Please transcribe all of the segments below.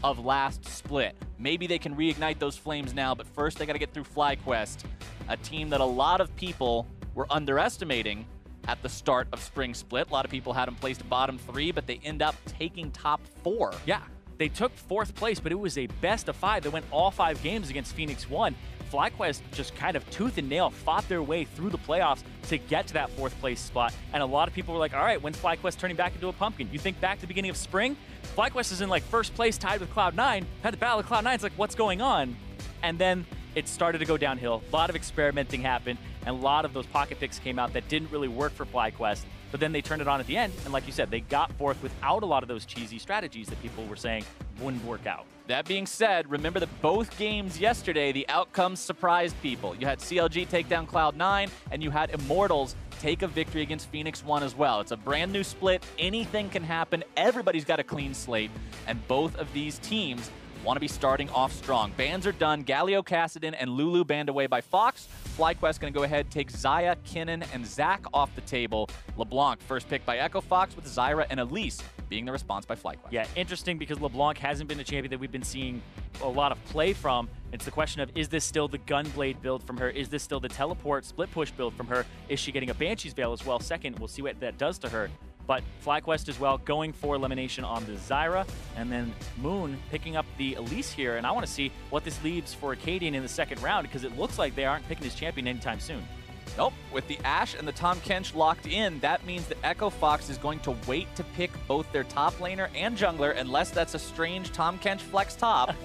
of last split. Maybe they can reignite those flames now, but first they got to get through FlyQuest, a team that a lot of people were underestimating at the start of Spring Split. A lot of people had them placed bottom 3, but they end up taking top 4. Yeah, they took 4th place, but it was a best of 5. They went all 5 games against Phoenix 1. FlyQuest just kind of tooth and nail fought their way through the playoffs to get to that 4th place spot. And a lot of people were like, all right, when's FlyQuest turning back into a pumpkin? You think back to the beginning of spring? FlyQuest is in like 1st place tied with Cloud9. Had to battle with Cloud9. It's like, what's going on? And then it started to go downhill. A lot of experimenting happened, and a lot of those pocket picks came out that didn't really work for FlyQuest. But then they turned it on at the end, and like you said, they got 4th without a lot of those cheesy strategies that people were saying wouldn't work out. That being said, remember that both games yesterday, the outcomes surprised people. You had CLG take down Cloud9, and you had Immortals take a victory against Phoenix 1 as well. It's a brand new split. Anything can happen. Everybody's got a clean slate, and both of these teams want to be starting off strong. Bans are done. Galio, Kassadin, and Lulu banned away by Fox. FlyQuest going to go ahead, take Xayah, Kinnan, and Zac off the table. LeBlanc first pick by EchoFox with Zyra and Elise being the response by FlyQuest. Yeah, interesting because LeBlanc hasn't been a champion that we've been seeing a lot of play from. It's the question of, is this still the Gunblade build from her? Is this still the teleport split push build from her? Is she getting a Banshee's Veil as well? Second, we'll see what that does to her. But FlyQuest as well, going for Lemonnation on the Zyra, and then Moon picking up the Elise here. And I want to see what this leaves for Akaadian in the 2nd round, because it looks like they aren't picking his champion anytime soon. Nope. With the Ashe and the Tahm Kench locked in, that means that EchoFox is going to wait to pick both their top laner and jungler, unless that's a strange Tahm Kench flex top.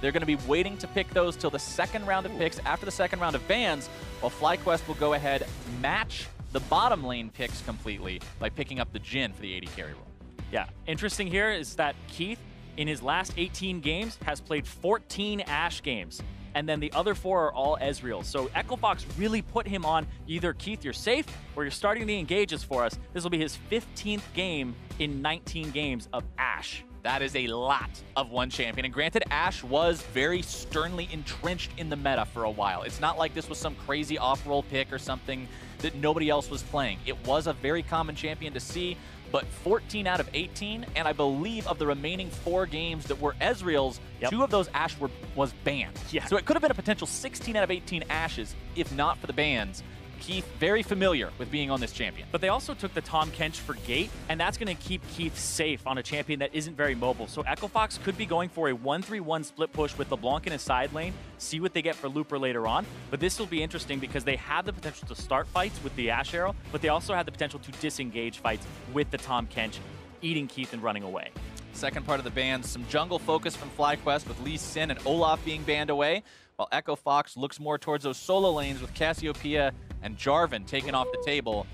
They're going to be waiting to pick those till the 2nd round of picks. After the 2nd round of bans, while FlyQuest will go ahead, match the bottom lane picks completely by picking up the Jhin for the AD carry role. Yeah, interesting here is that Keith, in his last 18 games, has played 14 Ashe games. And then the other 4 are all Ezreal. So EchoFox really put him on either, Keith, you're safe, or you're starting the engages for us. This will be his 15th game in 19 games of Ashe. That is a lot of one champion. And granted, Ashe was very sternly entrenched in the meta for a while. It's not like this was some crazy off-roll pick or something that nobody else was playing. It was a very common champion to see, but 14 out of 18, and I believe of the remaining 4 games that were Ezreal's, 2 of those Ashe was banned. Yeah. So it could have been a potential 16 out of 18 Ashes if not for the bans. Keith, very familiar with being on this champion. But they also took the Tahm Kench for Gate, and that's going to keep Keith safe on a champion that isn't very mobile. So EchoFox could be going for a 1-3-1 split push with LeBlanc in his side lane, see what they get for Looper later on. But this will be interesting because they have the potential to start fights with the Ashe arrow, but they also have the potential to disengage fights with the Tahm Kench, eating Keith and running away. Second part of the bans, some jungle focus from FlyQuest with Lee Sin and Olaf being banned away, while EchoFox looks more towards those solo lanes with Cassiopeia and Jarvan taken off the table,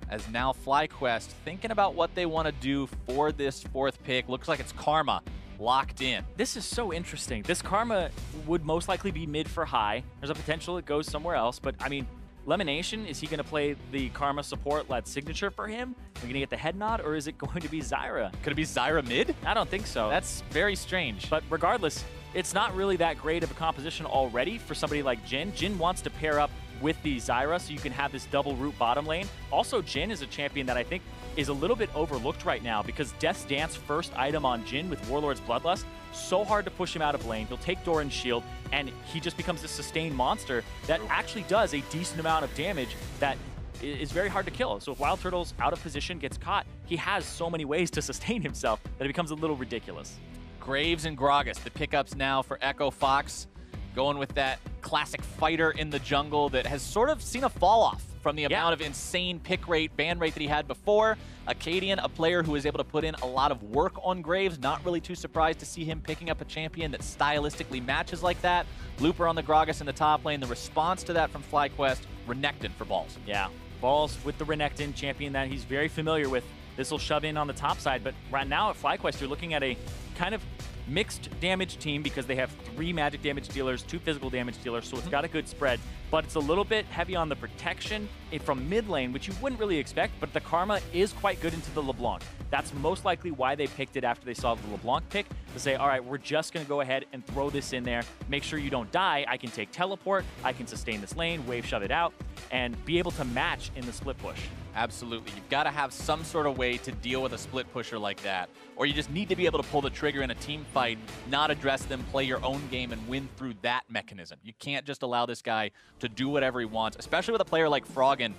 as now FlyQuest thinking about what they want to do for this 4th pick. Looks like it's Karma locked in. This is so interesting. This Karma would most likely be mid for high. There's a potential it goes somewhere else, but I mean, Lemonnation, is he going to play the Karma support-led signature for him? Are we going to get the head nod, or is it going to be Zyra? Could it be Zyra mid? I don't think so. That's very strange. But regardless, it's not really that great of a composition already for somebody like Jhin. Jhin wants to pair up with the Zyra so you can have this double root bottom lane. Also, Jhin is a champion that I think is a little bit overlooked right now because Death's Dance first item on Jhin with Warlord's Bloodlust, so hard to push him out of lane. He'll take Doran's shield, and he just becomes this sustained monster that actually does a decent amount of damage that is very hard to kill. So if WildTurtle's out of position, gets caught, he has so many ways to sustain himself that it becomes a little ridiculous. Graves and Gragas, the pickups now for EchoFox, going with that classic fighter in the jungle that has sort of seen a fall off from the amount of insane pick rate, ban rate that he had before. Akaadian, a player who is able to put in a lot of work on Graves. Not really too surprised to see him picking up a champion that stylistically matches like that. Looper on the Gragas in the top lane. The response to that from FlyQuest, Renekton for Balls. Yeah, Balls with the Renekton, champion that he's very familiar with. This will shove in on the top side, but right now at FlyQuest, you're looking at a kind of mixed damage team because they have 3 magic damage dealers, 2 physical damage dealers, so it's got a good spread, but it's a little bit heavy on the protection from mid lane, which you wouldn't really expect, but the Karma is quite good into the LeBlanc. That's most likely why they picked it after they saw the LeBlanc pick, to say, all right, we're just going to go ahead and throw this in there, make sure you don't die, I can take teleport, I can sustain this lane, wave shove it out, and be able to match in the split push. Absolutely. You've got to have some sort of way to deal with a split pusher like that. Or you just need to be able to pull the trigger in a team fight, not address them, play your own game, and win through that mechanism. You can't just allow this guy to do whatever he wants, especially with a player like Froggen.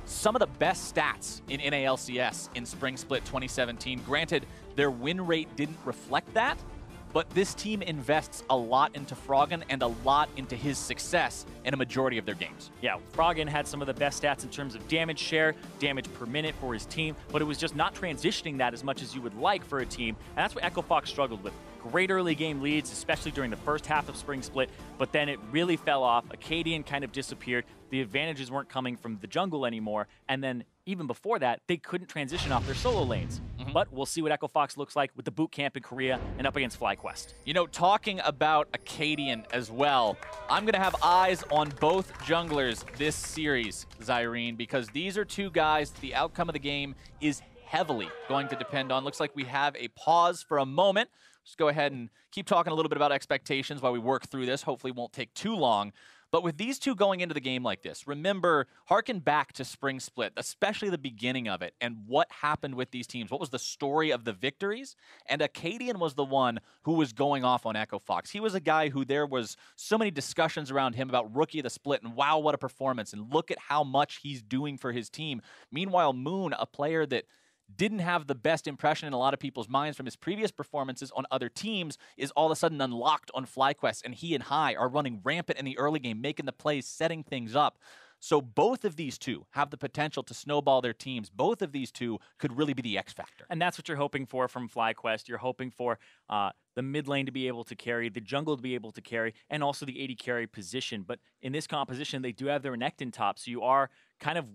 Some of the best stats in NA LCS in Spring Split 2017. Granted, their win rate didn't reflect that, but this team invests a lot into Froggen and a lot into his success in a majority of their games. Yeah, Froggen had some of the best stats in terms of damage share, damage per minute for his team, but it was just not transitioning that as much as you would like for a team, and that's what Echo Fox struggled with. Great early game leads, especially during the first half of Spring Split, but then it really fell off. Akaadian kind of disappeared. The advantages weren't coming from the jungle anymore, and then even before that, they couldn't transition off their solo lanes. But we'll see what Echo Fox looks like with the boot camp in Korea and up against FlyQuest. You know, talking about Akaadian as well, I'm going to have eyes on both junglers this series, Zirene, because these are two guys the outcome of the game is heavily going to depend on. Looks like we have a pause for a moment. Just go ahead and keep talking a little bit about expectations while we work through this. Hopefully it won't take too long. But with these two going into the game like this, remember, harken back to Spring Split, especially the beginning of it, and what happened with these teams. What was the story of the victories? And Akaadian was the one who was going off on Echo Fox. He was a guy who there was so many discussions around him about Rookie of the Split, and wow, what a performance, and look at how much he's doing for his team. Meanwhile, Moon, a player that didn't have the best impression in a lot of people's minds from his previous performances on other teams, is all of a sudden unlocked on FlyQuest, and he and High are running rampant in the early game, making the plays, setting things up. So both of these two have the potential to snowball their teams. Both of these two could really be the X factor. And that's what you're hoping for from FlyQuest. You're hoping for the mid lane to be able to carry, the jungle to be able to carry, and also the AD carry position. But in this composition, they do have their Renekton top, so you are kind of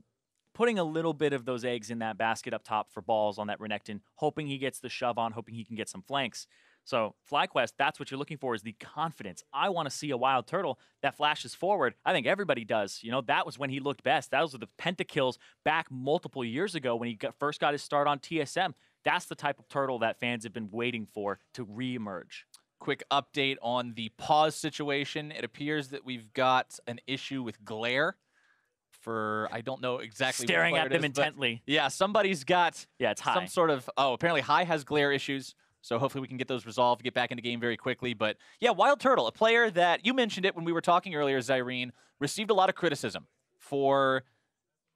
putting a little bit of those eggs in that basket up top for balls on that Renekton, hoping he gets the shove on, hoping he can get some flanks. So FlyQuest, that's what you're looking for, is the confidence. I want to see a WildTurtle that flashes forward. I think everybody does. You know, that was when he looked best. Those were the pentakills back multiple years ago when he first got his start on TSM. That's the type of turtle that fans have been waiting for to reemerge. Quick update on the pause situation. It appears that we've got an issue with glare. For, I don't know exactly staring what at them intently. Yeah, somebody's got it's High. Some sort of, apparently High has glare issues, so hopefully we can get those resolved, get back into game very quickly. But yeah, WildTurtle, a player that, you mentioned it when we were talking earlier, Zirene, received a lot of criticism for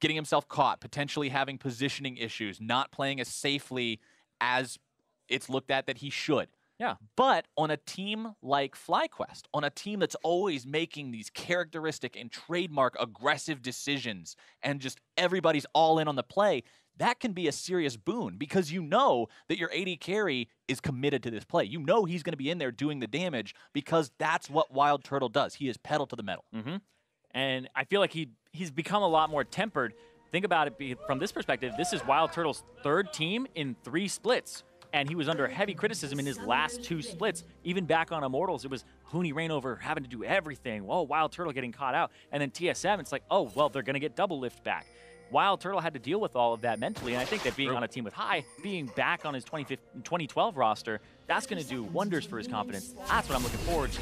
getting himself caught, potentially having positioning issues, not playing as safely as it's looked at that he should. Yeah. But on a team like FlyQuest, on a team that's always making these characteristic and trademark aggressive decisions and just everybody's all in on the play, that can be a serious boon because you know that your AD carry is committed to this play. You know he's going to be in there doing the damage because that's what WildTurtle does. He is pedal to the metal. And I feel like he's become a lot more tempered. Think about it from this perspective. This is WildTurtle's third team in 3 splits. And he was under heavy criticism in his last 2 splits. Even back on Immortals, it was Huni Rainover having to do everything. Whoa, WildTurtle getting caught out. And then TSM, it's like, oh, well, they're going to get double lift back. WildTurtle had to deal with all of that mentally, and I think that being on a team with High, being back on his 2012 roster, that's going to do wonders for his confidence. That's what I'm looking forward to.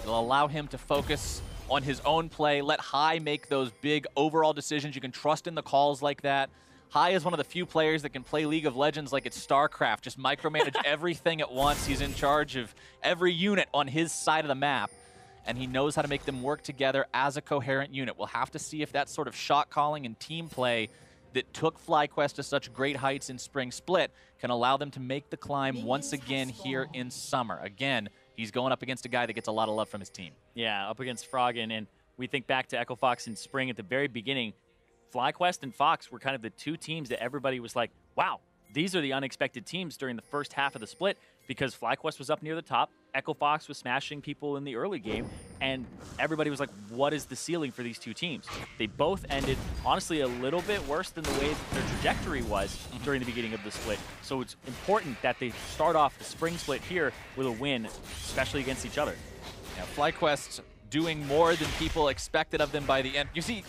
It'll allow him to focus on his own play, let High make those big overall decisions. You can trust in the calls like that. High is one of the few players that can play League of Legends like it's StarCraft, just micromanage everything at once. He's in charge of every unit on his side of the map, and he knows how to make them work together as a coherent unit. We'll have to see if that sort of shot calling and team play that took FlyQuest to such great heights in Spring Split can allow them to make the climb once again here in Summer. Again, he's going up against a guy that gets a lot of love from his team. Yeah, up against Froggen, and we think back to Echo Fox in Spring at the very beginning. FlyQuest and Fox were kind of the 2 teams that everybody was like, wow, these are the unexpected teams during the first half of the split because FlyQuest was up near the top, Echo Fox was smashing people in the early game, and everybody was like, what is the ceiling for these 2 teams? They both ended, honestly, a little bit worse than the way their trajectory was during the beginning of the split. So it's important that they start off the Spring Split here with a win, especially against each other. Yeah, FlyQuest doing more than people expected of them by the end. You see,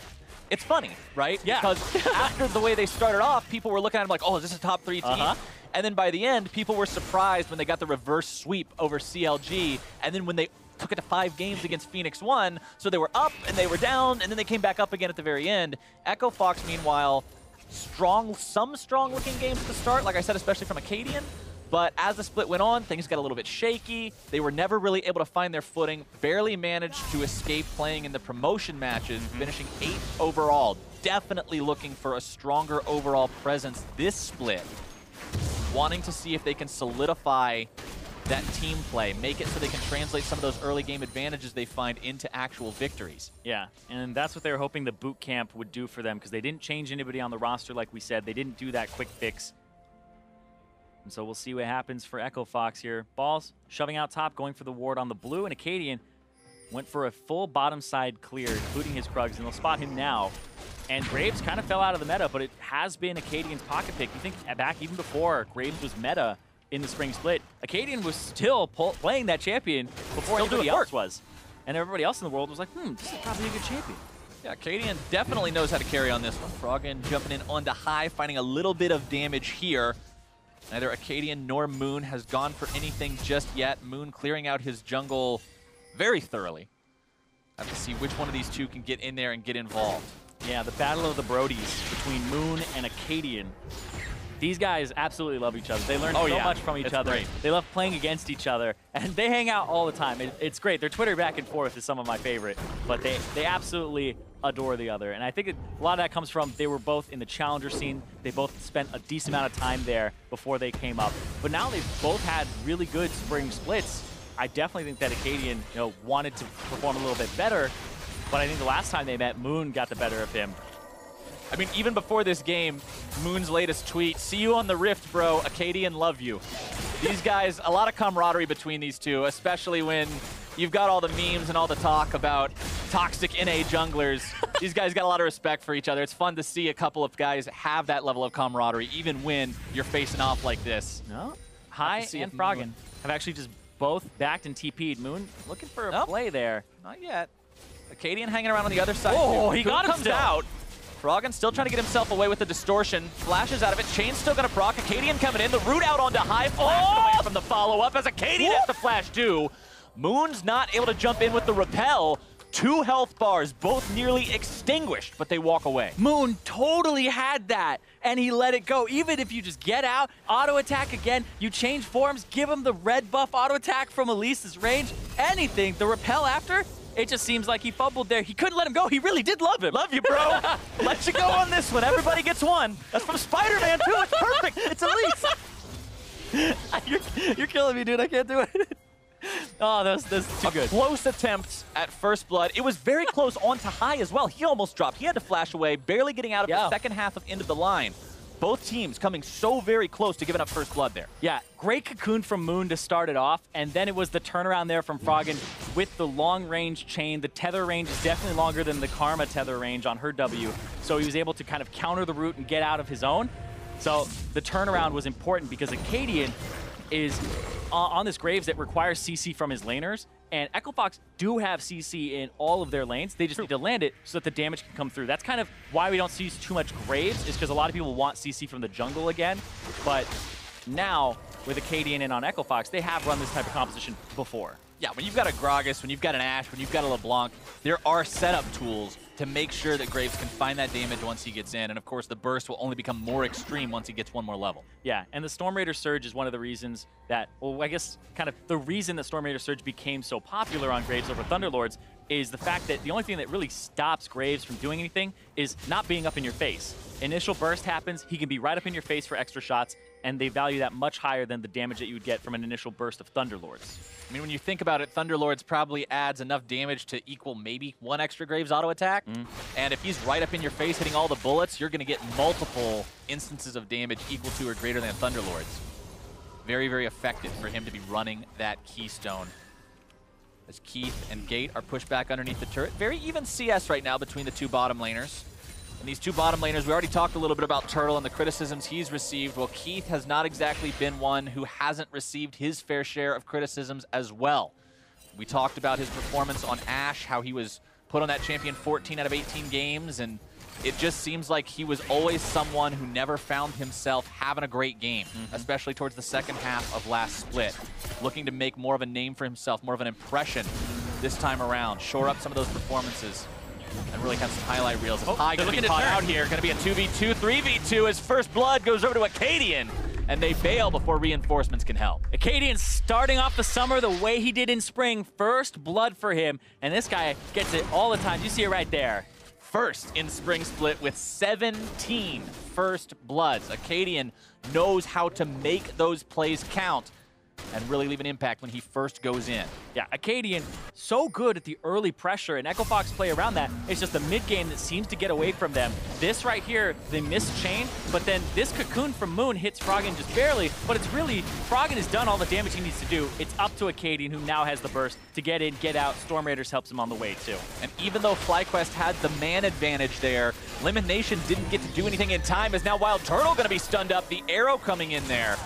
it's funny, right? Yeah. Because after the way they started off, people were looking at them like, oh, is this a top 3 team? And then by the end, people were surprised when they got the reverse sweep over CLG. And then when they took it to 5 games against Phoenix 1, so they were up and they were down, and then they came back up again at the very end. Echo Fox, meanwhile, some strong-looking games to start, like I said, especially from Akaadian. But as the split went on, things got a little bit shaky. They were never really able to find their footing, barely managed to escape playing in the promotion matches, finishing 8th overall. Definitely looking for a stronger overall presence this split. Wanting to see if they can solidify that team play, make it so they can translate some of those early game advantages they find into actual victories. Yeah, and that's what they were hoping the boot camp would do for them, because they didn't change anybody on the roster like we said. They didn't do that quick fix. And so we'll see what happens for Echo Fox here. Balls shoving out top, going for the ward on the blue, and Akaadian went for a full bottom side clear, including his Krugs, and they'll spot him now. And Graves kind of fell out of the meta, but it has been Akaadian's pocket pick. You think back even before Graves was meta in the spring split, Akaadian was still playing that champion before anybody else was. And everybody else in the world was like, this is probably a good champion. Yeah, Akaadian definitely knows how to carry on this one. Froggen jumping in onto high, finding a little bit of damage here. Neither Akaadian nor Moon has gone for anything just yet. Moon clearing out his jungle very thoroughly. Have to see which one of these two can get in there and get involved. Yeah, the battle of the Brodies between Moon and Akaadian. These guys absolutely love each other. They learn so much from each other. Great. They love playing against each other, and they hang out all the time. It's great. Their Twitter back and forth is some of my favorite, but they absolutely adore the other. And I think a lot of that comes from they were both in the challenger scene. They both spent a decent amount of time there before they came up. But now they've both had really good spring splits. I definitely think that Akaadian, wanted to perform a little bit better, but I think the last time they met, Moon got the better of him. I mean, even before this game, Moon's latest tweet, "See you on the Rift, bro. Akaadian love you." These guys, a lot of camaraderie between these two, especially when you've got all the memes and all the talk about toxic NA junglers. These guys got a lot of respect for each other. It's fun to see a couple of guys have that level of camaraderie, even when you're facing off like this. No. High and Froggen have actually just both backed and TP'd. Moon looking for a play there. Not yet. Akaadian hanging around on the other side. Oh, he got him comes out. Froggen still trying to get himself away with the distortion. Flashes out of it. Chain's still going to proc. Akaadian coming in. The root out onto high. Flashed away from the follow-up as Akaadian has to flash too. Moon's not able to jump in with the repel. 2 health bars, both nearly extinguished, but they walk away. Moon totally had that, and he let it go. Even if you just get out, auto attack again, you change forms, give him the red buff auto attack from Elise's range, anything. The repel after, it just seems like he fumbled there. He couldn't let him go. He really did love him. Love you, bro. Let you go on this one. Everybody gets one. That's from Spider-Man, too. It's perfect. It's Elise. You're killing me, dude. I can't do it. Oh, that's too good. Close attempt at first blood. It was very close onto high as well. He almost dropped. He had to flash away, barely getting out of the second half of end of the line. Both teams coming so very close to giving up first blood there. Yeah, great cocoon from Moon to start it off, and then it was the turnaround there from Froggen with the long-range chain. The tether range is definitely longer than the Karma tether range on her W, so he was able to kind of counter the root and get out of his own. So the turnaround was important because Akaadian is on this Graves that requires CC from his laners, and Echo Fox do have CC in all of their lanes. They just need to land it so that the damage can come through. That's kind of why we don't see too much Graves, is because a lot of people want CC from the jungle again. But now, with Akaadian in on Echo Fox, they have run this type of composition before. Yeah, when you've got a Gragas, when you've got an Ashe, when you've got a LeBlanc, there are setup tools to make sure that Graves can find that damage once he gets in. And of course, the burst will only become more extreme once he gets one more level. Yeah, and the Storm Raider Surge is one of the reasons that, well, I guess kind of the reason that Storm Raider Surge became so popular on Graves over Thunderlords is the fact that the only thing that really stops Graves from doing anything is not being up in your face. Initial burst happens, he can be right up in your face for extra shots, and they value that much higher than the damage that you would get from an initial burst of Thunderlords. I mean, when you think about it, Thunderlords probably adds enough damage to equal maybe 1 extra Graves auto attack. And if he's right up in your face hitting all the bullets, you're going to get multiple instances of damage equal to or greater than Thunderlords. Very, very effective for him to be running that Keystone. As Keith and Gate are pushed back underneath the turret. Very even CS right now between the 2 bottom laners. And these 2 bottom laners, we already talked a little bit about Turtle and the criticisms he's received. Well, Keith has not exactly been one who hasn't received his fair share of criticisms as well. We talked about his performance on Ashe, how he was put on that champion 14 out of 18 games, and it just seems like he was always someone who never found himself having a great game, especially towards the second half of last split. Looking to make more of a name for himself, more of an impression this time around, shore up some of those performances. and really have some highlight reels. High they're going to looking be to caught turn. out here. Going to be a 2v2, 3v2 as first blood goes over to Akaadian, and they bail before reinforcements can help. Akaadian starting off the summer the way he did in spring. First blood for him, and this guy gets it all the time. You see it right there. First in spring split with 17 first bloods. Akaadian knows how to make those plays count and really leave an impact when he first goes in. Yeah, Akaadian, so good at the early pressure, and Echo Fox play around that. It's just the mid game that seems to get away from them. This right here, they miss chain, but then this cocoon from Moon hits Froggen just barely, but it's really, Froggen has done all the damage he needs to do. It's up to Akaadian, who now has the burst to get in, get out. Storm Raiders helps him on the way too. And even though FlyQuest had the man advantage there, Lemonnation didn't get to do anything in time, as now WildTurtle gonna be stunned up. The arrow coming in there,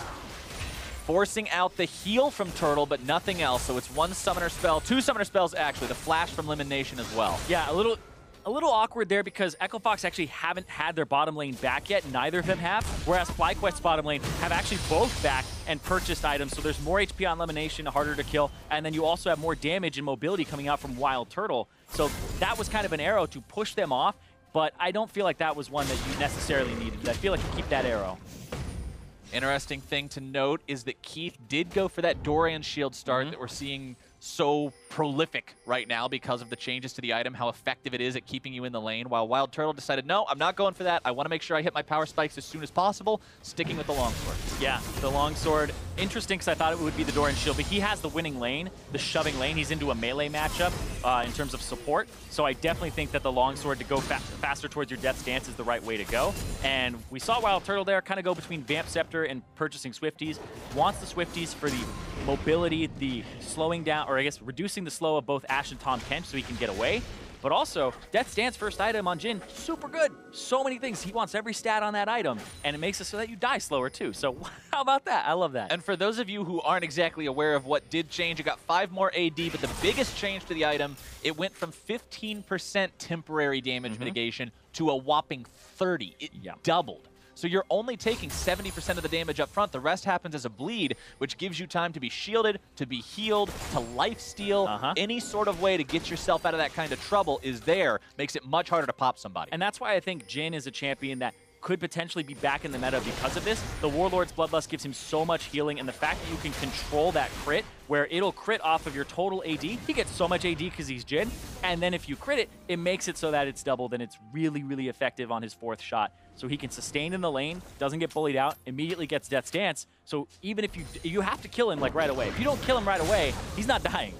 forcing out the heal from Turtle, but nothing else. So it's one summoner spell, two summoner spells actually, the flash from Lemonnation as well. Yeah, a little awkward there because Echo Fox actually haven't had their bottom lane back yet. Neither of them have. Whereas FlyQuest's bottom lane have actually both back and purchased items. So there's more HP on Lemonnation, harder to kill. And then you also have more damage and mobility coming out from WildTurtle. So that was kind of an arrow to push them off. But I don't feel like that was one that you necessarily needed. I feel like you keep that arrow. Interesting thing to note is that Keith did go for that Dorian shield start that we're seeing so prolific right now because of the changes to the item, how effective it is at keeping you in the lane, while WildTurtle decided, no, I'm not going for that. I want to make sure I hit my power spikes as soon as possible, sticking with the longsword. Yeah, the longsword, interesting because I thought it would be the Dorian shield, but he has the winning lane, the shoving lane. He's into a melee matchup in terms of support, so I definitely think that the longsword to go faster towards your death stance is the right way to go. And we saw WildTurtle there kind of go between Vamp Scepter and purchasing Swifties. Wants the Swifties for the mobility, the slowing down, or I guess reducing the slow of both AShe and Tahm Kench so he can get away. But also, Death Stance first item on Jhin, super good. So many things. He wants every stat on that item, and it makes it so that you die slower too. So how about that? I love that. And for those of you who aren't exactly aware of what did change, it got 5 more AD, but the biggest change to the item, it went from 15% temporary damage mitigation to a whopping 30. It doubled. So you're only taking 70% of the damage up front. The rest happens as a bleed, which gives you time to be shielded, to be healed, to lifesteal. Any sort of way to get yourself out of that kind of trouble is there. Makes it much harder to pop somebody. And that's why I think Jhin is a champion that could potentially be back in the meta because of this. The Warlord's Bloodlust gives him so much healing, and the fact that you can control that crit, where it'll crit off of your total AD. He gets so much AD because he's Jhin, and then if you crit it, it makes it so that it's doubled, and it's really, really effective on his 4th shot. So he can sustain in the lane, doesn't get bullied out, immediately gets Death Stance. So even if you have to kill him like right away. If you don't kill him right away, he's not dying.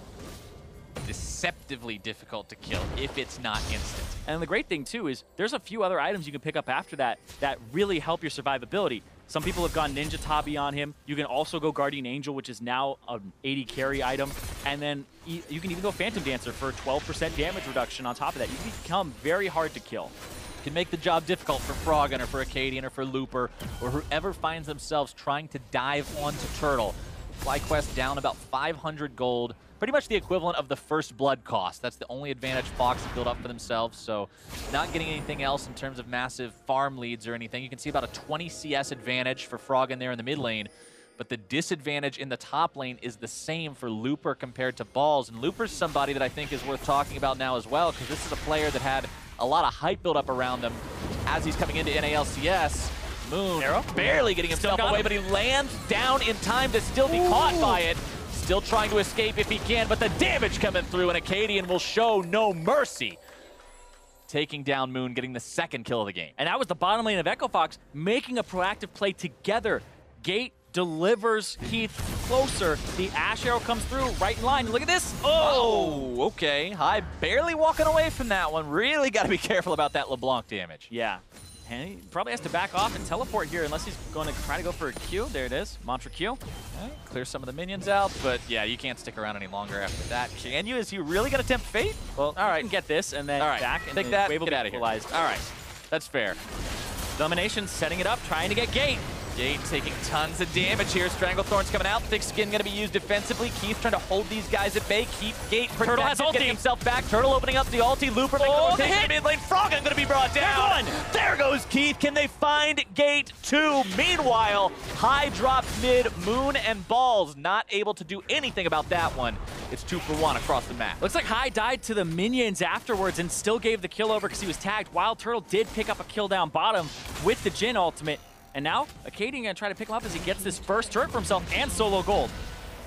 Deceptively difficult to kill if it's not instant. And the great thing too is there's a few other items you can pick up after that that really help your survivability. Some people have gone Ninja Tabi on him. You can also go Guardian Angel, which is now an 80 carry item. And then you can even go Phantom Dancer for 12% damage reduction on top of that. You can become very hard to kill. Can make the job difficult for Froggen or for Akaadian or for Looper or whoever finds themselves trying to dive onto Turtle. FlyQuest down about 500 gold, pretty much the equivalent of the first blood cost. That's the only advantage Fox has built up for themselves, so not getting anything else in terms of massive farm leads or anything. You can see about a 20 CS advantage for Froggen there in the mid lane, but the disadvantage in the top lane is the same for Looper compared to Balls, and Looper's somebody that I think is worth talking about now as well, because this is a player that had a lot of hype built up around him as he's coming into NA LCS. Moon Arrow? barely getting himself away, but he lands down in time to still be caught by it. Still trying to escape if he can, but the damage coming through, and Akaadian will show no mercy. Taking down Moon, getting the 2nd kill of the game. And that was the bottom lane of Echo Fox making a proactive play together. Gate delivers Keith closer. The AShe arrow comes through right in line. Look at this. Oh, okay. High barely walking away from that one. Really got to be careful about that LeBlanc damage. Yeah. And he probably has to back off and teleport here unless he's going to try to go for a Q. There it is. Mantra Q. Okay, clear some of the minions out, but yeah, you can't stick around any longer after that. Can you? Is he really going to tempt fate? Well, all right. You can get this and then back. And take that, get out of here. All right. That's fair. Lemonnation setting it up, trying to get Gate. Gate taking tons of damage here. Stranglethorn's coming out. Thick Skin going to be used defensively. Keith trying to hold these guys at bay. Keep Gate protected, getting himself back. Turtle opening up the ulti. Looper taking the mid lane. Froggen going to be brought down. There goes Keith. Can they find Gate 2? Meanwhile, High drops mid. Moon and Balls not able to do anything about that one. It's 2 for 1 across the map. Looks like High died to the minions afterwards and still gave the kill over because he was tagged. WildTurtle did pick up a kill down bottom with the Jhin ultimate. And now, Akaadian gonna try to pick him up as he gets this first turret for himself and solo gold.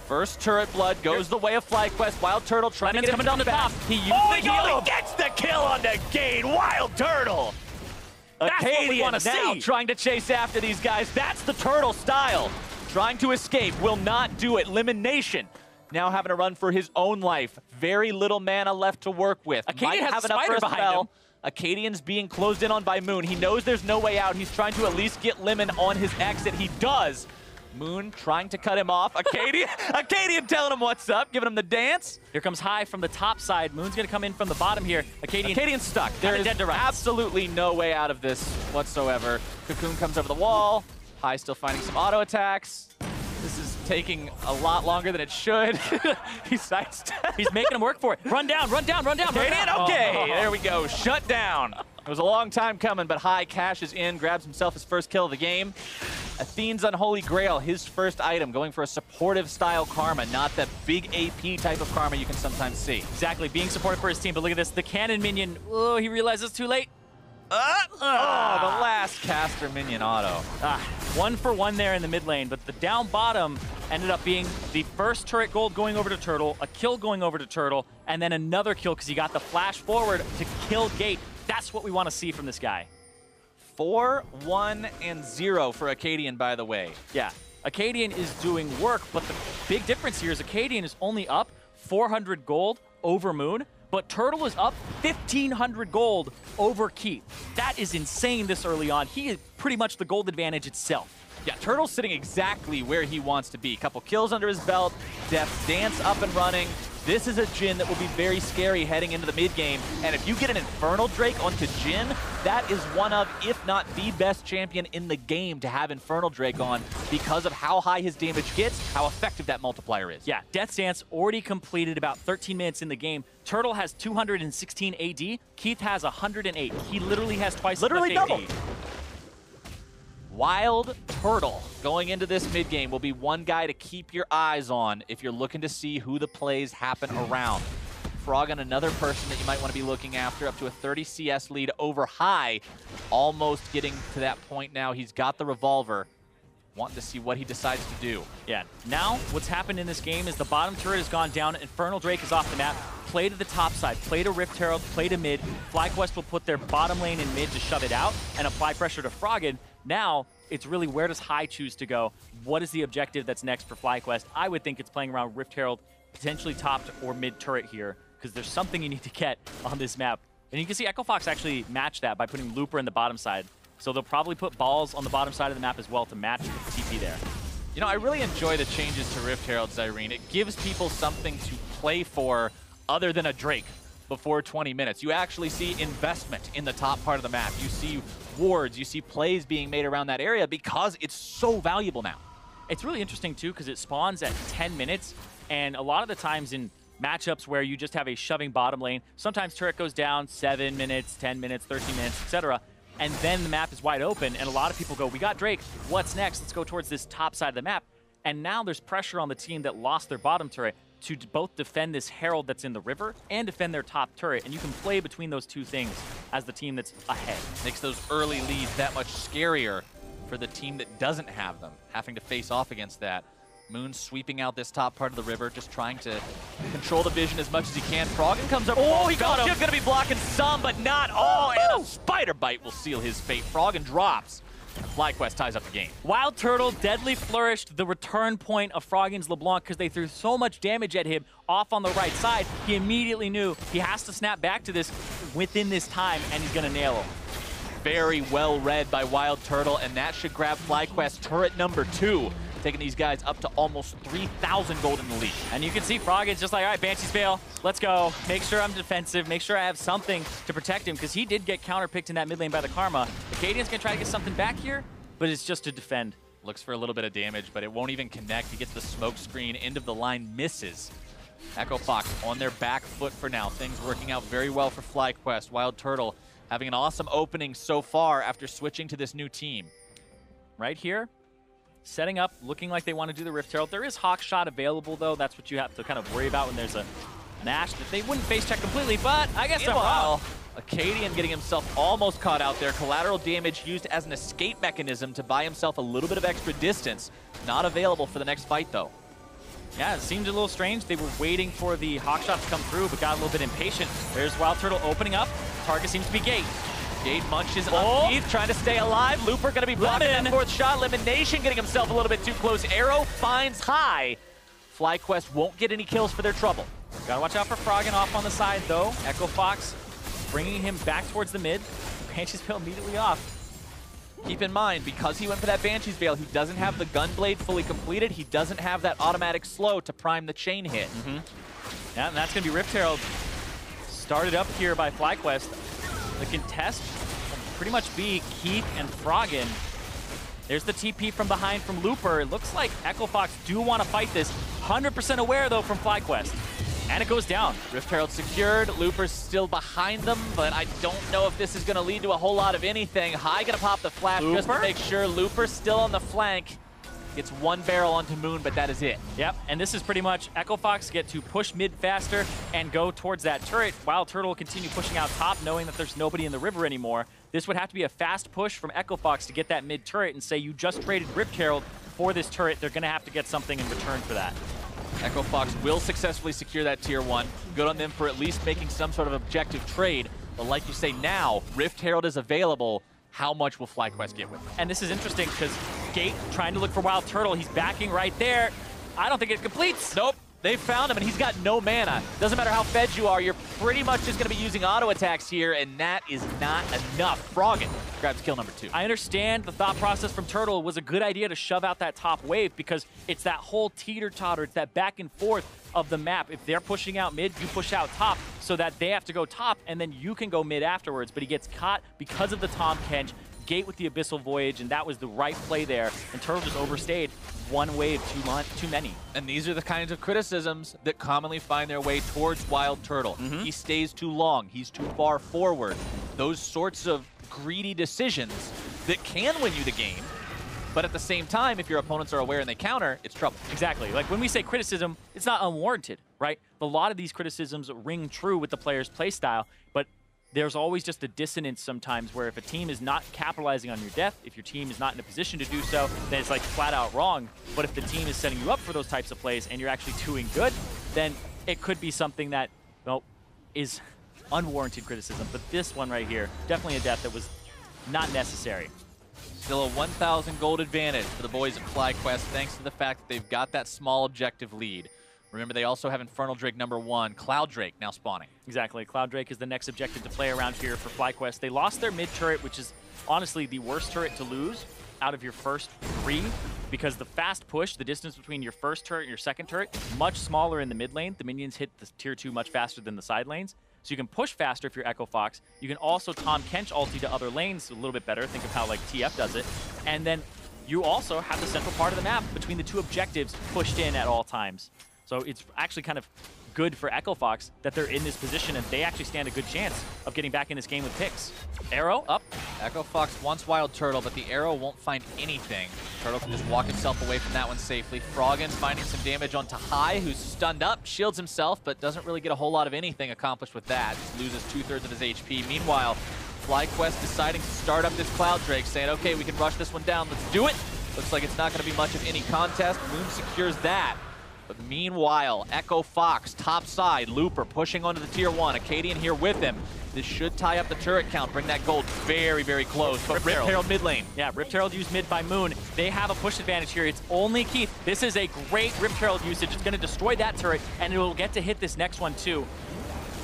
First turret blood goes the way of FlyQuest. WildTurtle trying to get him down the top. He used the heal. He gets the kill on the Gate. WildTurtle. Akaadian now trying to chase after these guys. That's the Turtle style. Trying to escape, will not do it. Lemonnation now having to run for his own life. Very little mana left to work with. Akaadian has a spider behind him. Akaadian's being closed in on by Moon. He knows there's no way out. He's trying to at least get Lemon on his exit. He does. Moon trying to cut him off. Akaadian telling him what's up, giving him the dance. Here comes High from the top side. Moon's gonna come in from the bottom here. Akaadian's stuck. There is absolutely no way out of this whatsoever. Cocoon comes over the wall. High still finding some auto attacks. This is taking a lot longer than it should. He's making him work for it. Run down, run down, run down, run down. Okay, there we go. Shut down. It was a long time coming, but High cashes in, grabs himself his first kill of the game. Athene's Unholy Grail, his first item, going for a supportive style Karma, not that big AP type of Karma you can sometimes see. Exactly, being supportive for his team, but look at this. The cannon minion, oh, he realizes too late. The last caster minion auto. 1 for 1 there in the mid lane, but the down bottom ended up being the first turret gold going over to Turtle, a kill going over to Turtle, and then another kill because he got the flash forward to kill Gate. That's what we want to see from this guy. 4, 1, and 0 for Akaadian, by the way. Yeah, Akaadian is doing work, but the big difference here is Akaadian is only up 400 gold over Moon, but Turtle is up 1,500 gold over Keith. That is insane this early on. He is pretty much the gold advantage itself. Yeah, Turtle's sitting exactly where he wants to be. Couple kills under his belt, Death's Dance up and running. This is a Jhin that will be very scary heading into the mid game. And if you get an Infernal Drake onto Jhin, that is one of, if not the best champion in the game to have Infernal Drake on because of how high his damage gets, how effective that multiplier is. Yeah, Death's Dance already completed about 13 minutes in the game. Turtle has 216 AD. Keith has 108. He literally has twice as much AD. WildTurtle going into this mid game will be one guy to keep your eyes on if you're looking to see who the plays happen around. Froggen, another person that you might want to be looking after, up to a 30 CS lead over High. Almost getting to that point now. He's got the revolver. Wanting to see what he decides to do. Yeah, now what's happened in this game is the bottom turret has gone down, Infernal Drake is off the map. Play to the top side, play to Rift Herald, play to mid. FlyQuest will put their bottom lane in mid to shove it out and apply pressure to Froggen. Now, it's really where does High choose to go? What is the objective that's next for FlyQuest? I would think it's playing around Rift Herald, potentially topped or mid turret here, because there's something you need to get on this map. And you can see Echo Fox actually match that by putting Looper in the bottom side. So they'll probably put Balls on the bottom side of the map as well to match the TP there. You know, I really enjoy the changes to Rift Herald, Zirene. It gives people something to play for other than a Drake before 20 minutes. You actually see investment in the top part of the map. You see wards, you see plays being made around that area because it's so valuable now. It's really interesting too because it spawns at 10 minutes, and a lot of the times in matchups where you just have a shoving bottom lane, sometimes turret goes down 7 minutes, 10 minutes, 13 minutes, etc. And then the map is wide open, and a lot of people go, we got Drake, what's next? Let's go towards this top side of the map. And now there's pressure on the team that lost their bottom turret to both defend this Herald that's in the river and defend their top turret. And you can play between those two things as the team that's ahead. Makes those early leads that much scarier for the team that doesn't have them, having to face off against that. Moon sweeping out this top part of the river, just trying to control the vision as much as he can. Froggen comes up. Oh, he got him. Going to be blocking some, but not all. And a spider bite will seal his fate. Froggen drops. FlyQuest ties up the game. WildTurtle deadly flourished the return point of Froggen's LeBlanc because they threw so much damage at him off on the right side. He immediately knew he has to snap back to this within this time, and he's going to nail him. Very well read by WildTurtle, and that should grab FlyQuest turret number 2. Taking these guys up to almost 3,000 gold in the lead. And you can see Froggen's just like, all right, Banshee's fail, let's go. Make sure I'm defensive, make sure I have something to protect him, because he did get counterpicked in that mid lane by the Karma. Akaadian's gonna try to get something back here, but it's just to defend. Looks for a little bit of damage, but it won't even connect. He gets the smoke screen, end of the line, misses. Echo Fox on their back foot for now. Things working out very well for FlyQuest. WildTurtle having an awesome opening so far after switching to this new team. Right here, setting up, looking like they want to do the Rift Herald. There is Hawk Shot available, though. That's what you have to kind of worry about when there's an Ashe that they wouldn't face check completely, but I guess I'm wrong. Akaadian getting himself almost caught out there. Collateral damage used as an escape mechanism to buy himself a little bit of extra distance. Not available for the next fight, though. Yeah, it seemed a little strange. They were waiting for the Hawk Shot to come through, but got a little bit impatient. There's WildTurtle opening up. Target seems to be Gate. Gate munches on Keith, trying to stay alive. Looper going to be blocking that fourth shot. Lemonnation getting himself a little bit too close. Arrow finds high. FlyQuest won't get any kills for their trouble. Gotta watch out for Froggen off on the side, though. Echo Fox bringing him back towards the mid. Banshee's Veil immediately off. Keep in mind, because he went for that Banshee's Veil, he doesn't have the Gunblade fully completed. He doesn't have that automatic slow to prime the chain hit. Yeah, and that's going to be Rift Herald. Started up here by FlyQuest. The contest will pretty much be Keith and Froggen. There's the TP from behind from Looper. It looks like Echo Fox do want to fight this. 100% aware, though, from FlyQuest. And it goes down. Rift Herald secured. Looper's still behind them, but I don't know if this is going to lead to a whole lot of anything. High going to pop the flash just to make sure. Looper's still on the flank. Gets one barrel onto Moon, but that is it. Yep, and this is pretty much Echo Fox get to push mid faster and go towards that turret, while Turtle will continue pushing out top, knowing that there's nobody in the river anymore. This would have to be a fast push from Echo Fox to get that mid turret and say you just traded Rift Herald for this turret. They're going to have to get something in return for that. Echo Fox will successfully secure that tier 1. Good on them for at least making some sort of objective trade. But like you say, now Rift Herald is available. How much will FlyQuest get with it? And this is interesting because Gate trying to look for WildTurtle. He's backing right there. I don't think it completes. Nope. They found him, and he's got no mana. Doesn't matter how fed you are, you're pretty much just going to be using auto attacks here, and that is not enough. Froggen grabs kill number 2. I understand the thought process from Turtle was a good idea to shove out that top wave because it's that whole teeter-totter, it's that back and forth of the map. If they're pushing out mid, you push out top so that they have to go top, and then you can go mid afterwards. But he gets caught because of the Tahm Kench. Gate with the Abyssal Voyage, and that was the right play there. And Turtle just overstayed. One wave too many. And these are the kinds of criticisms that commonly find their way towards WildTurtle. He stays too long. He's too far forward. Those sorts of greedy decisions that can win you the game. But at the same time, if your opponents are aware and they counter, it's trouble. Exactly. Like when we say criticism, it's not unwarranted, right? A lot of these criticisms ring true with the player's playstyle, but there's always just a dissonance sometimes where if a team is not capitalizing on your death, if your team is not in a position to do so, then it's like flat out wrong. But if the team is setting you up for those types of plays and you're actually doing good, then it could be something that, well, is unwarranted criticism. But this one right here, definitely a death that was not necessary. Still a 1,000 gold advantage for the boys at FlyQuest, thanks to the fact that they've got that small objective lead. Remember, they also have Infernal Drake number 1, Cloud Drake now spawning. Exactly. Cloud Drake is the next objective to play around here for FlyQuest. They lost their mid turret, which is honestly the worst turret to lose out of your first 3, because the fast push, the distance between your first turret and your second turret, much smaller in the mid lane. The minions hit the tier 2 much faster than the side lanes. So you can push faster if you're Echo Fox. You can also Tahm Kench ulti to other lanes a little bit better. Think of how like TF does it. And then you also have the central part of the map between the 2 objectives pushed in at all times. So it's actually kind of good for Echo Fox that they're in this position, and they actually stand a good chance of getting back in this game with picks. Arrow up. Echo Fox wants WildTurtle, but the arrow won't find anything. Turtle can just walk himself away from that one safely. Froggen finding some damage onto High, who's stunned up, shields himself, but doesn't really get a whole lot of anything accomplished with that. Just loses 2/3 of his HP. Meanwhile, FlyQuest deciding to start up this Cloud Drake, saying, okay, we can rush this one down. Let's do it. Looks like it's not going to be much of any contest. Moon secures that. But meanwhile, Echo Fox, top side, Looper pushing onto the tier 1. Akaadian here with him. This should tie up the turret count, bring that gold very, very close. But Rift Herald mid lane. Yeah, Rift Herald used mid by Moon. They have a push advantage here. It's only Keith. This is a great Rift Herald usage. It's going to destroy that turret, and it will get to hit this next one too.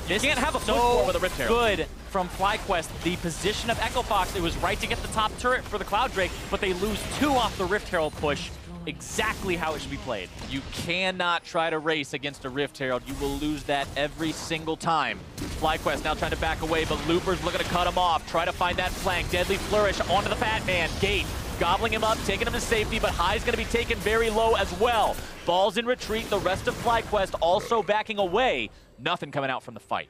This can't have a so with a Rift Herald. Good from FlyQuest. The position of Echo Fox, it was right to get the top turret for the Cloud Drake, but they lose 2 off the Rift Herald push. Exactly how it should be played. You cannot try to race against a Rift Herald. You will lose that every single time. FlyQuest now trying to back away, but Looper's looking to cut him off. Try to find that flank. Deadly Flourish onto the Fat Man. Gate gobbling him up, taking him to safety, but High's going to be taken very low as well. Ball's in retreat. The rest of FlyQuest also backing away. Nothing coming out from the fight.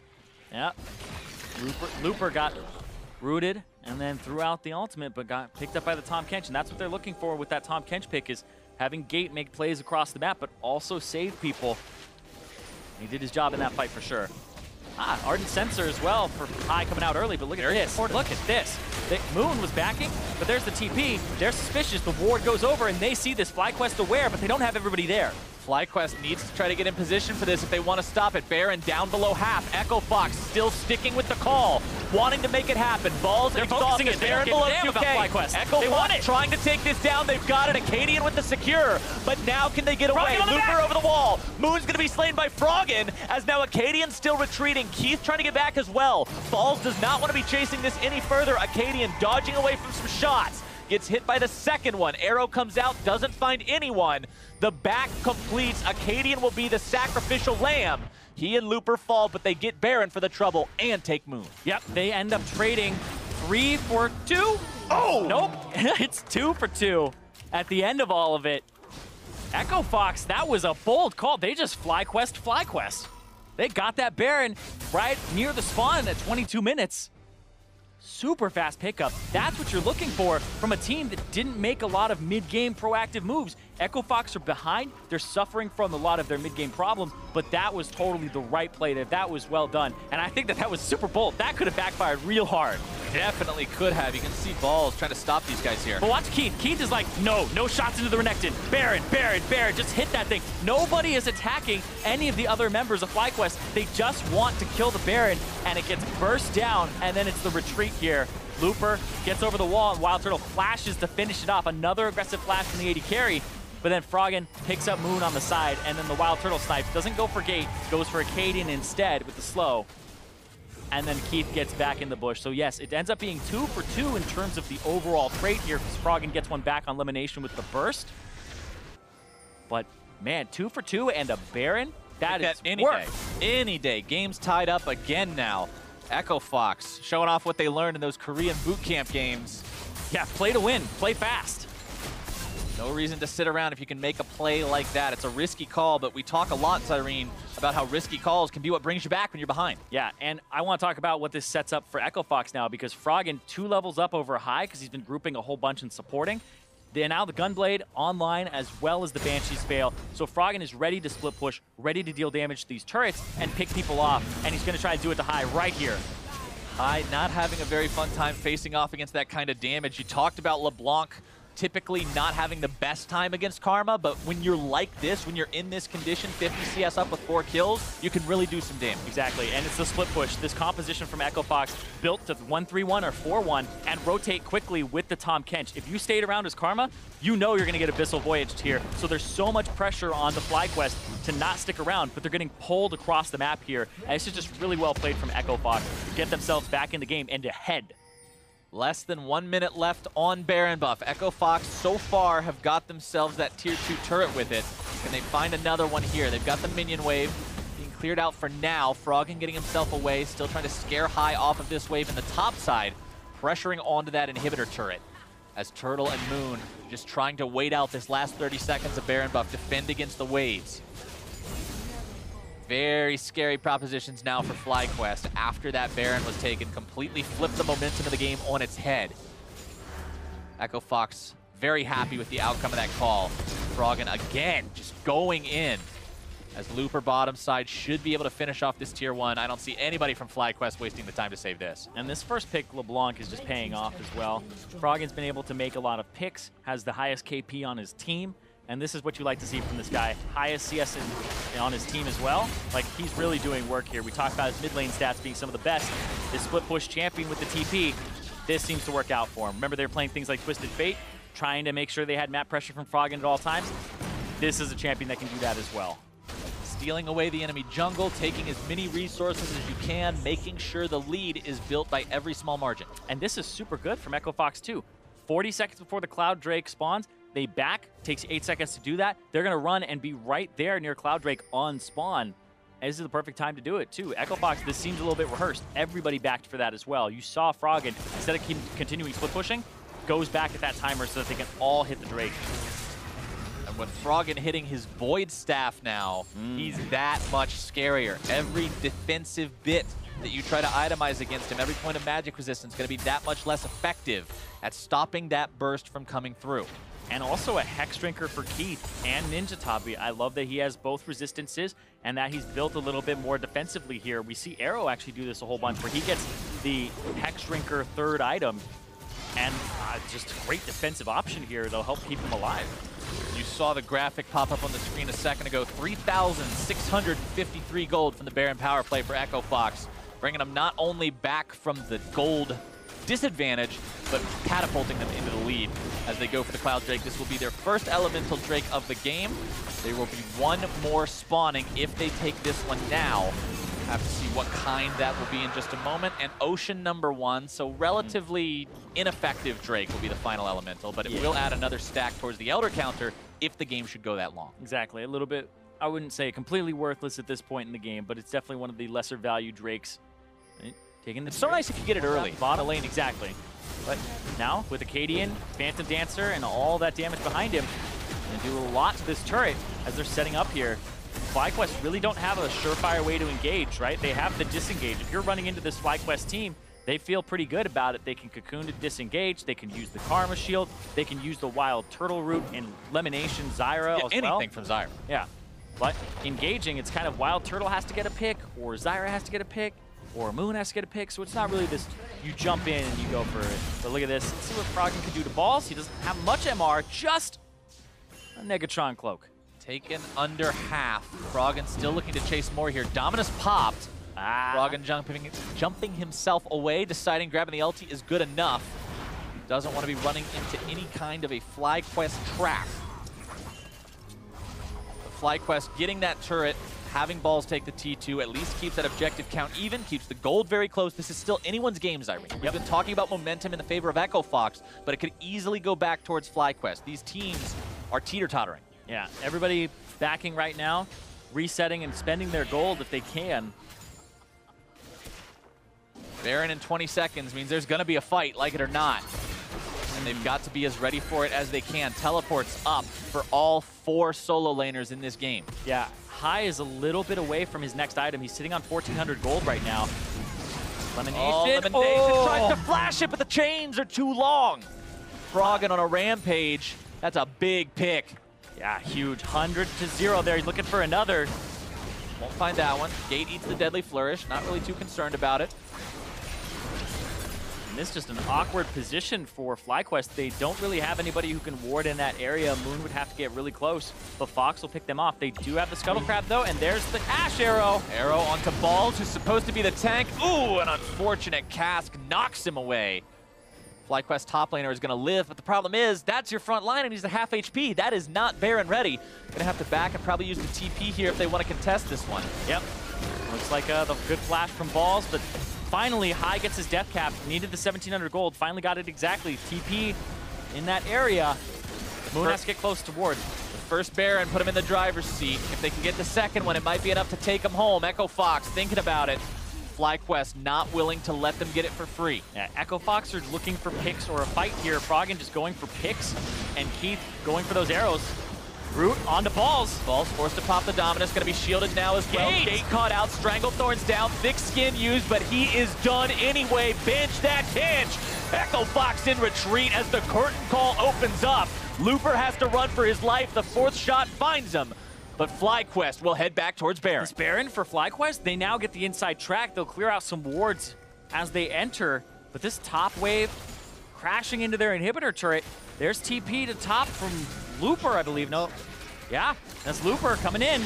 Yeah. Looper got rooted and then threw out the ultimate, but got picked up by the Tahm Kench, and that's what they're looking for with that Tahm Kench pick, is having Gate make plays across the map, but also save people. He did his job in that fight for sure. Ardent Sensor as well for High coming out early, but look at this. Look at this. The Moon was backing, but there's the TP. They're suspicious. The ward goes over, and they see this. FlyQuest aware, but they don't have everybody there. FlyQuest needs to try to get in position for this if they want to stop it. Baron down below half. Echo Fox still sticking with the call, wanting to make it happen. Balls They're exhausted. focusing it. Baron below 2K. Echo Fox trying to take this down. They've got it. Akaadian with the secure, but now can they get away? Looper over the wall. Moon's going to be slain by Froggen, as now Akaadian still retreating. Keith trying to get back as well. Balls does not want to be chasing this any further. Akaadian dodging away from some shots. Gets hit by the second one. Arrow comes out, doesn't find anyone. The back completes. Akaadian will be the sacrificial lamb. He and Looper fall, but they get Baron for the trouble and take Moon. Yep, they end up trading 3 for 2. Oh! Nope, it's 2 for 2 at the end of all of it. Echo Fox, that was a bold call. They just FlyQuest. They got that Baron right near the spawn at 22 minutes. Super fast pickup. That's what you're looking for from a team that didn't make a lot of mid-game proactive moves. Echo Fox are behind. They're suffering from a lot of their mid-game problems, but that was totally the right play. That was well done. And I think that was super bold. That could have backfired real hard. Definitely could have. You can see Balls trying to stop these guys here. But watch Keith. Keith is like, no shots into the Renekton. Baron, just hit that thing. Nobody is attacking any of the other members of FlyQuest. They just want to kill the Baron, and it gets burst down, and then it's the retreat here. Looper gets over the wall, and WildTurtle flashes to finish it off. Another aggressive flash from the AD carry, but then Froggen picks up Moon on the side, and then the WildTurtle snipes. Doesn't go for Gate, goes for Akaadian instead with the slow. And then Keith gets back in the bush. So yes, it ends up being 2 for 2 in terms of the overall trade here, because Froggen gets one back on Lemonnation with the burst. But man, 2 for 2 and a Baron? That is any day. Any day. Game's tied up again now. Echo Fox showing off what they learned in those Korean boot camp games. Yeah, play to win. Play fast. No reason to sit around if you can make a play like that. It's a risky call, but we talk a lot, Zirene, about how risky calls can be what brings you back when you're behind. Yeah, and I want to talk about what this sets up for Echo Fox now, because Froggen 2 levels up over High because he's been grouping a whole bunch and supporting. Then now the Gunblade online as well as the Banshees fail. So Froggen is ready to split push, ready to deal damage to these turrets and pick people off. And he's going to try to do it to High right here. High not having a very fun time facing off against that kind of damage. You talked about LeBlanc typically not having the best time against Karma, but when you're like this, when you're in this condition, 50 CS up with 4 kills, you can really do some damage. Exactly, and it's the split push. This composition from Echo Fox built to 1-3-1 or 4-1 and rotate quickly with the Tahm Kench. If you stayed around as Karma, you know you're going to get Abyssal Voyaged here. So there's so much pressure on the FlyQuest to not stick around, but they're getting pulled across the map here. And this is just really well played from Echo Fox to get themselves back in the game and ahead. Less than 1 minute left on Baron buff. Echo Fox so far have got themselves that tier 2 turret with it. Can they find another one here? They've got the minion wave being cleared out for now. Froggen getting himself away, still trying to scare High off of this wave in the top side, pressuring onto that inhibitor turret. As Turtle and Moon just trying to wait out this last 30 seconds of Baron buff, defend against the waves. Very scary propositions now for FlyQuest after that Baron was taken. Completely flipped the momentum of the game on its head. Echo Fox very happy with the outcome of that call. Froggen again just going in. As Looper bottom side should be able to finish off this tier 1. I don't see anybody from FlyQuest wasting the time to save this. And this first pick, LeBlanc, is just paying off as well. Froggen's been able to make a lot of picks, has the highest KP on his team. And this is what you like to see from this guy. Highest CS on his team as well. Like, he's really doing work here. We talked about his mid lane stats being some of the best. His split push champion with the TP, this seems to work out for him. Remember, they were playing things like Twisted Fate, trying to make sure they had map pressure from Froggen at all times. This is a champion that can do that as well. Stealing away the enemy jungle, taking as many resources as you can, making sure the lead is built by every small margin. And this is super good from Echo Fox too. 40 seconds before the Cloud Drake spawns, they back, takes 8 seconds to do that. They're going to run and be right there near Cloud Drake on spawn. And this is the perfect time to do it, too. Echo Fox, this seems a little bit rehearsed. Everybody backed for that as well. You saw Froggen, instead of continuing split pushing, goes back at that timer so that they can all hit the Drake. And with Froggen hitting his Void Staff now, he's that much scarier. Every defensive bit that you try to itemize against him, every point of magic resistance is going to be that much less effective at stopping that burst from coming through. And also a Hex Drinker for Keith and Ninja Tabi. I love that he has both resistances and that he's built a little bit more defensively here. We see Arrow actually do this a whole bunch where he gets the Hex Drinker third item and just a great defensive option here that'll help keep him alive. You saw the graphic pop up on the screen a second ago. 3,653 gold from the Baron power play for Echo Fox, bringing them not only back from the gold disadvantage, but catapulting them into the lead as they go for the Cloud Drake. This will be their first Elemental Drake of the game. There will be one more spawning if they take this one now. Have to see what kind that will be in just a moment. And Ocean #1, so relatively ineffective Drake will be the final Elemental, but it will add another stack towards the Elder counter if the game should go that long. Exactly, a little bit, I wouldn't say completely worthless at this point in the game, but it's definitely one of the lesser value Drakes. Taking the It's so nice if you get it early. Bottom lane, exactly. But now, with Akaadian, Phantom Dancer, and all that damage behind him, going to do a lot to this turret as they're setting up here. FlyQuest really don't have a surefire way to engage, right? They have the disengage. If you're running into this FlyQuest team, they feel pretty good about it. They can cocoon to disengage. They can use the Karma Shield. They can use the WildTurtle route and Lemonnation Zyra as well. Anything from Zyra. Yeah. But engaging, it's kind of WildTurtle has to get a pick, or Zyra has to get a pick, or Moon has to get a pick, so it's not really this, you jump in and you go for it. But look at this. Let's see what Froggen can do to balls. He doesn't have much MR, just a Negatron Cloak. Taken under half. Froggen still looking to chase more here. Dominus popped. Froggen jumping himself away, deciding grabbing the ulti is good enough. Doesn't want to be running into any kind of a FlyQuest trap. FlyQuest getting that turret, having balls take the T2, at least keeps that objective count even, keeps the gold very close. This is still anyone's game, Zirene. We've been talking about momentum in the favor of Echo Fox, but it could easily go back towards FlyQuest. These teams are teeter-tottering. Yeah, everybody backing right now, resetting and spending their gold if they can. Baron in 20 seconds means there's going to be a fight, like it or not. And they've got to be as ready for it as they can. Teleports up for all 4 solo laners in this game. Yeah, High is a little bit away from his next item. He's sitting on 1,400 gold right now. Lemonnation. Lemonnation tries to flash it, but the chains are too long. Froggen on a rampage. That's a big pick. Yeah, huge. 100-0 there. He's looking for another. Won't find that one. Gate eats the Deadly Flourish. Not really too concerned about it. And this is just an awkward position for FlyQuest. They don't really have anybody who can ward in that area. Moon would have to get really close, but Fox will pick them off. They do have the Scuttle Crab, though, and there's the Ashe arrow. Arrow onto Balls, who's supposed to be the tank. Ooh, an unfortunate cask knocks him away. FlyQuest top laner is going to live, but the problem is that's your front line, and he's at half HP. That is not Baron ready. Going to have to back and probably use the TP here if they want to contest this one. Yep. Looks like the good flash from Balls, but finally High gets his death cap. Needed the 1,700 gold. Finally got it exactly. TP in that area. Moon has to get close to ward. The first Baron put him in the driver's seat. If they can get the second one, it might be enough to take him home. Echo Fox thinking about it. FlyQuest not willing to let them get it for free. Yeah, Echo Fox are looking for picks or a fight here. Froggen just going for picks, and Keith going for those arrows. Root onto Balls. Balls forced to pop the Dominus, going to be shielded now as well. Gate caught out, Stranglethorn's down, thick skin used, but he is done anyway. Bench that Kench. Echo Fox in retreat as the curtain call opens up. Looper has to run for his life. The 4th shot finds him. But FlyQuest will head back towards Baron. This Baron for FlyQuest, they now get the inside track. They'll clear out some wards as they enter. But this top wave crashing into their inhibitor turret. There's TP to top from Looper, I believe. No, yeah, that's Looper coming in.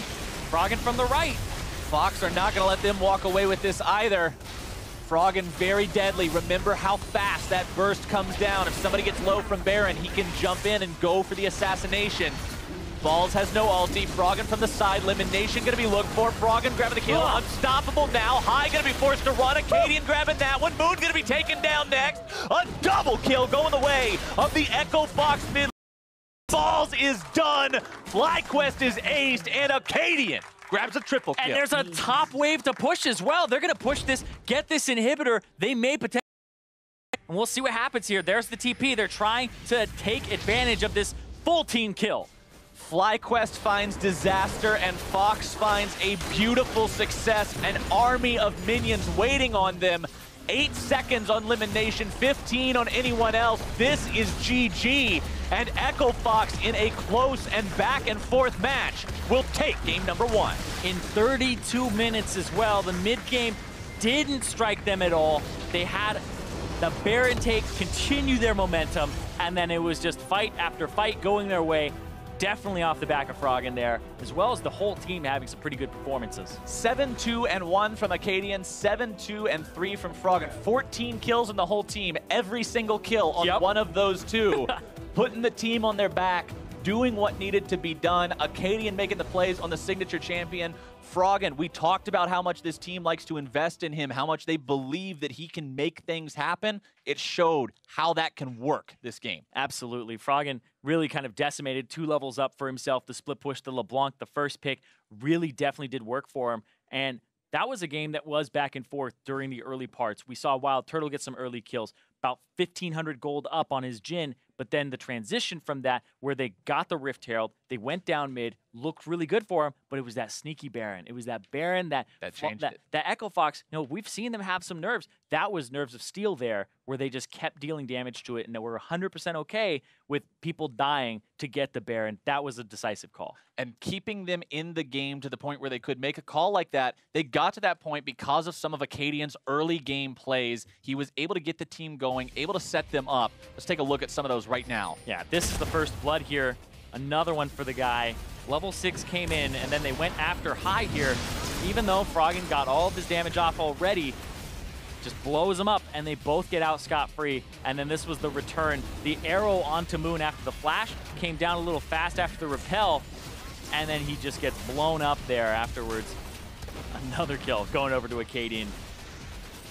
Froggen from the right. Fox are not going to let them walk away with this either. Froggen very deadly. Remember how fast that burst comes down. If somebody gets low from Baron, he can jump in and go for the assassination. Balls has no ulti. Froggen from the side. Lemonnation going to be looked for. Froggen grabbing the kill. Unstoppable now. High going to be forced to run. Akaadian grabbing that one. Moon going to be taken down next. A double kill going the way of the Echo Fox mid. Balls is done. FlyQuest is aced. And Akaadian grabs a triple kill. And there's a top wave to push as well. They're going to push this, get this inhibitor. They may potentially and we'll see what happens here. There's the TP. They're trying to take advantage of this full team kill. FlyQuest finds disaster, and Fox finds a beautiful success. An army of minions waiting on them. 8 seconds on Lemonnation, 15 on anyone else. This is GG, and Echo Fox in a close and back and forth match will take game number 1. In 32 minutes as well, the mid game didn't strike them at all. They had the Baron take continue their momentum, and then it was just fight after fight going their way. Definitely off the back of Froggen there, as well as the whole team having some pretty good performances. 7-2-1 from Akaadian, 7-2-3 from Froggen. 14 kills in the whole team, every single kill on one of those two. Putting the team on their back, doing what needed to be done. Akaadian making the plays on the signature champion. Froggen, we talked about how much this team likes to invest in him, how much they believe that he can make things happen. It showed how that can work this game. Absolutely. Froggen really kind of decimated 2 levels up for himself. The split push to LeBlanc, the first pick, really definitely did work for him. And that was a game that was back and forth during the early parts. We saw WildTurtle get some early kills, about 1,500 gold up on his Jhin, but then the transition from that, where they got the Rift Herald, they went down mid, looked really good for him, but it was that sneaky Baron. It was that Baron that changed it. That Echo Fox, you know, we've seen them have some nerves. That was nerves of steel there, where they just kept dealing damage to it, and they were 100% okay with people dying to get the Baron. That was a decisive call. And keeping them in the game to the point where they could make a call like that, they got to that point because of some of Akaadian's early game plays. He was able to get the team going, able to set them up. Let's take a look at some of those right now. Yeah, this is the first blood here. Another one for the guy. Level 6 came in, and then they went after high here. Even though Froggen got all of his damage off already, just blows him up, and they both get out scot-free. And then this was the return. The arrow onto Moon after the flash came down a little fast after the repel, and then he just gets blown up there afterwards. Another kill going over to Akaadian.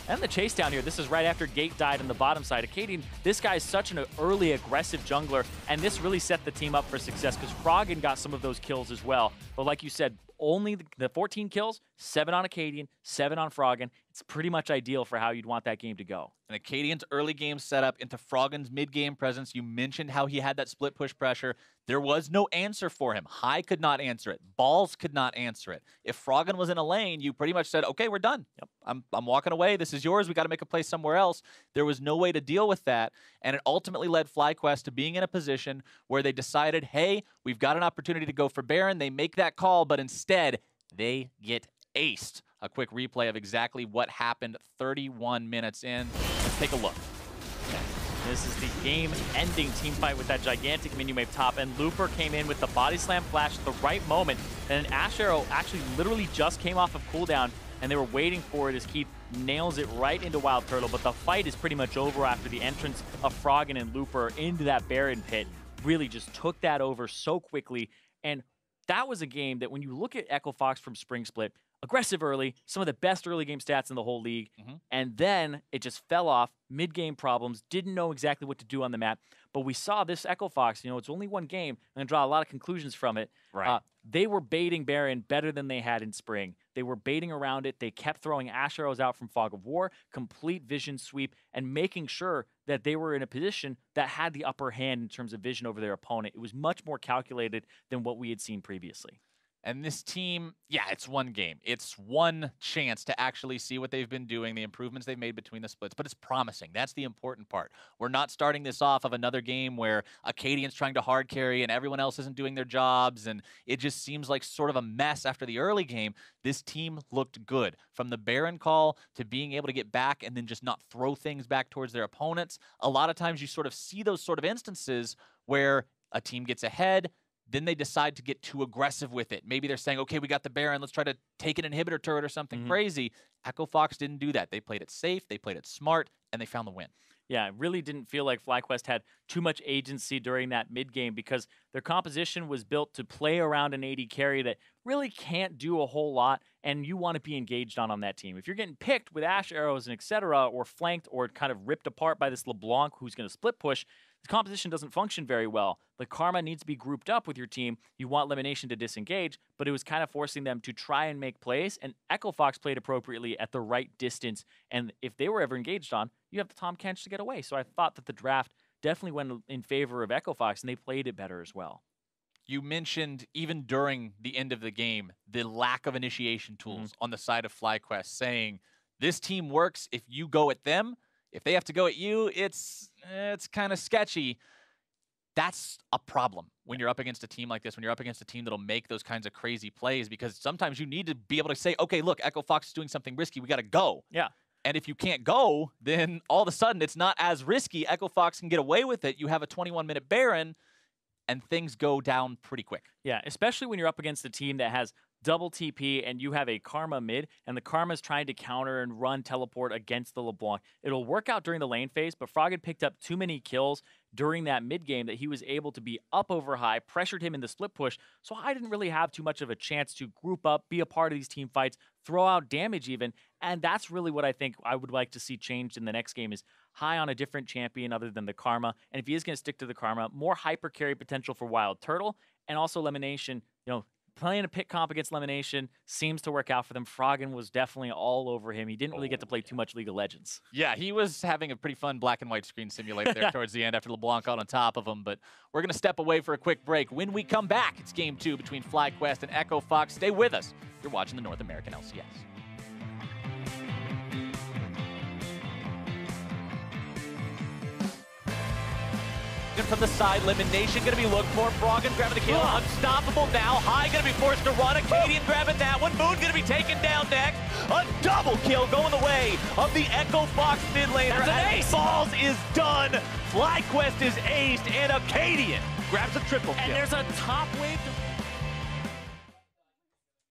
And the chase down here, this is right after Gate died on the bottom side. Akaadian, this guy is such an early aggressive jungler, and this really set the team up for success because Froggen got some of those kills as well. But like you said, only the 14 kills, 7 on Akaadian, 7 on Froggen. It's pretty much ideal for how you'd want that game to go. And Akaadian's early game setup into Froggen's mid-game presence. You mentioned how he had that split push pressure. There was no answer for him. High could not answer it. Balls could not answer it. If Froggen was in a lane, you pretty much said, okay, we're done. Yep. I'm walking away. This is yours. We got to make a play somewhere else. There was no way to deal with that. And it ultimately led FlyQuest to being in a position where they decided, hey, we've got an opportunity to go for Baron. They make that call, but instead, they get aced. A quick replay of exactly what happened 31 minutes in. Let's take a look. This is the game-ending team fight with that gigantic minion wave top, and Looper came in with the body slam flash at the right moment, and an Ashe arrow actually literally just came off of cooldown, and they were waiting for it as Keith nails it right into WildTurtle, but the fight is pretty much over after the entrance of Froggen and Looper into that Baron pit. Really just took that over so quickly, and that was a game that when you look at Echo Fox from Spring Split, aggressive early, some of the best early game stats in the whole league, and then it just fell off, mid-game problems, didn't know exactly what to do on the map, but we saw this Echo Fox, you know, it's only one game, I'm going to draw a lot of conclusions from it. Right. They were baiting Baron better than they had in Spring. They were baiting around it, they kept throwing Ashe arrows out from Fog of War, complete vision sweep, and making sure that they were in a position that had the upper hand in terms of vision over their opponent. It was much more calculated than what we had seen previously. And this team, yeah, it's one game. It's one chance to actually see what they've been doing, the improvements they've made between the splits. But it's promising. That's the important part. We're not starting this off of another game where Akaadian's trying to hard carry and everyone else isn't doing their jobs, and it just seems like sort of a mess after the early game. This team looked good. From the Baron call to being able to get back and then just not throw things back towards their opponents. A lot of times you sort of see those sort of instances where a team gets ahead, then they decide to get too aggressive with it. Maybe they're saying, okay, we got the Baron, let's try to take an inhibitor turret or something crazy. Echo Fox didn't do that. They played it safe, they played it smart, and they found the win. Yeah, it really didn't feel like FlyQuest had too much agency during that mid-game because their composition was built to play around an AD carry that really can't do a whole lot, and you want to be engaged on that team. If you're getting picked with Ashe arrows and etc., or flanked or kind of ripped apart by this LeBlanc who's going to split push, the composition doesn't function very well. The Karma needs to be grouped up with your team. You want Lemonnation to disengage, but it was kind of forcing them to try and make plays, and Echo Fox played appropriately at the right distance, and if they were ever engaged on, you have the Tahm Kench to get away. So I thought that the draft definitely went in favor of Echo Fox, and they played it better as well. You mentioned, even during the end of the game, the lack of initiation tools on the side of FlyQuest, saying this team works if you go at them. If they have to go at you, it's kind of sketchy. That's a problem when you're up against a team like this, when you're up against a team that'll make those kinds of crazy plays, because sometimes you need to be able to say, okay, look, Echo Fox is doing something risky. We got to go. Yeah. And if you can't go, then all of a sudden it's not as risky. Echo Fox can get away with it. You have a 21-minute Baron, and things go down pretty quick. Yeah, especially when you're up against a team that has double TP and you have a Karma mid, and the Karma's trying to counter and run teleport against the LeBlanc. It'll work out during the lane phase, but Froggen picked up too many kills during that mid game that he was able to be up over high, pressured him in the split push, so I didn't really have too much of a chance to group up, be a part of these team fights, throw out damage even, and that's really what I think I would like to see changed in the next game, is high on a different champion other than the Karma, and if he is going to stick to the Karma, more hyper carry potential for WildTurtle, and also Lemonnation, playing a pick comp against Lemonnation seems to work out for them. Froggen was definitely all over him. He didn't really get to play too much League of Legends. Yeah, he was having a pretty fun black and white screen simulator there towards the end after LeBlanc got on top of him. But we're going to step away for a quick break. When we come back, it's Game 2 between FlyQuest and Echo Fox. Stay with us. You're watching the North American LCS. From the side, Lemonnation going to be looked for. Froggen grabbing the kill. Unstoppable now. High going to be forced to run. Akaadian grabbing that one. Moon going to be taken down next. A double kill going the way of the Echo Fox mid laner. And Balls is done. FlyQuest is aced, and Akaadian grabs a triple kill. And there's a top wave